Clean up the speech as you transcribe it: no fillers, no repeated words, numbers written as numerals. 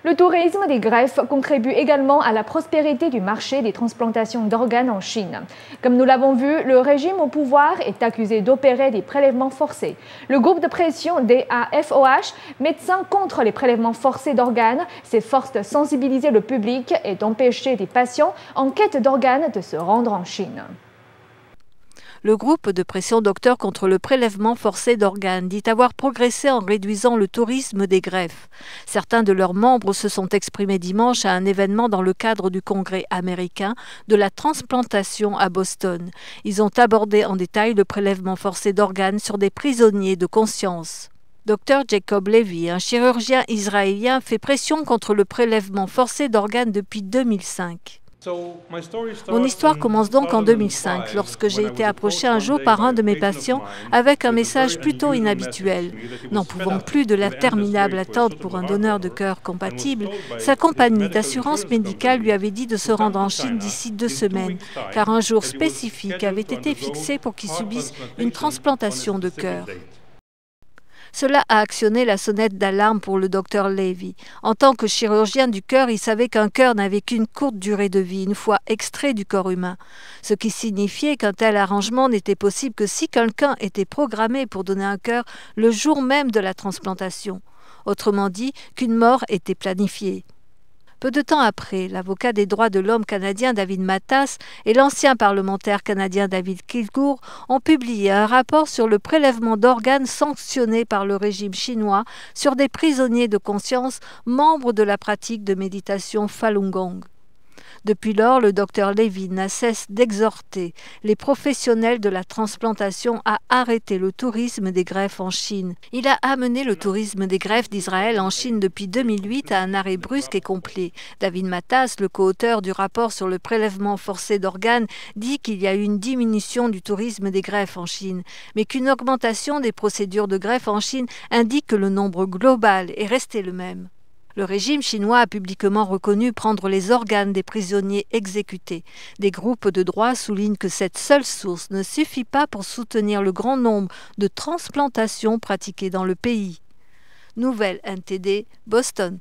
Le tourisme des greffes contribue également à la prospérité du marché des transplantations d'organes en Chine. Comme nous l'avons vu, le régime au pouvoir est accusé d'opérer des prélèvements forcés. Le groupe de pression DAFOH, Médecins contre les prélèvements forcés d'organes, s'efforce de sensibiliser le public et d'empêcher des patients en quête d'organes de se rendre en Chine. Le groupe de pression Docteurs contre le prélèvement forcé d'organes dit avoir progressé en réduisant le tourisme des greffes. Certains de leurs membres se sont exprimés dimanche à un événement dans le cadre du congrès américain de la transplantation à Boston. Ils ont abordé en détail le prélèvement forcé d'organes sur des prisonniers de conscience. Dr Jacob Levy, un chirurgien israélien, fait pression contre le prélèvement forcé d'organes depuis 2005. Mon histoire commence donc en 2005, lorsque j'ai été approché un jour par un de mes patients avec un message plutôt inhabituel. N'en pouvant plus de l'interminable attente pour un donneur de cœur compatible, sa compagnie d'assurance médicale lui avait dit de se rendre en Chine d'ici 2 semaines, car un jour spécifique avait été fixé pour qu'il subisse une transplantation de cœur. Cela a actionné la sonnette d'alarme pour le docteur Levy. En tant que chirurgien du cœur, il savait qu'un cœur n'avait qu'une courte durée de vie, une fois extrait du corps humain. Ce qui signifiait qu'un tel arrangement n'était possible que si quelqu'un était programmé pour donner un cœur le jour même de la transplantation. Autrement dit, qu'une mort était planifiée. Peu de temps après, l'avocat des droits de l'homme canadien David Matas et l'ancien parlementaire canadien David Kilgour ont publié un rapport sur le prélèvement d'organes sanctionné par le régime chinois sur des prisonniers de conscience membres de la pratique de méditation Falun Gong. Depuis lors, le docteur Levy n'a cessé d'exhorter les professionnels de la transplantation à arrêter le tourisme des greffes en Chine. Il a amené le tourisme des greffes d'Israël en Chine depuis 2008 à un arrêt brusque et complet. David Matas, le co-auteur du rapport sur le prélèvement forcé d'organes, dit qu'il y a eu une diminution du tourisme des greffes en Chine, mais qu'une augmentation des procédures de greffe en Chine indique que le nombre global est resté le même. Le régime chinois a publiquement reconnu prendre les organes des prisonniers exécutés. Des groupes de droit soulignent que cette seule source ne suffit pas pour soutenir le grand nombre de transplantations pratiquées dans le pays. Nouvelle NTD, Boston.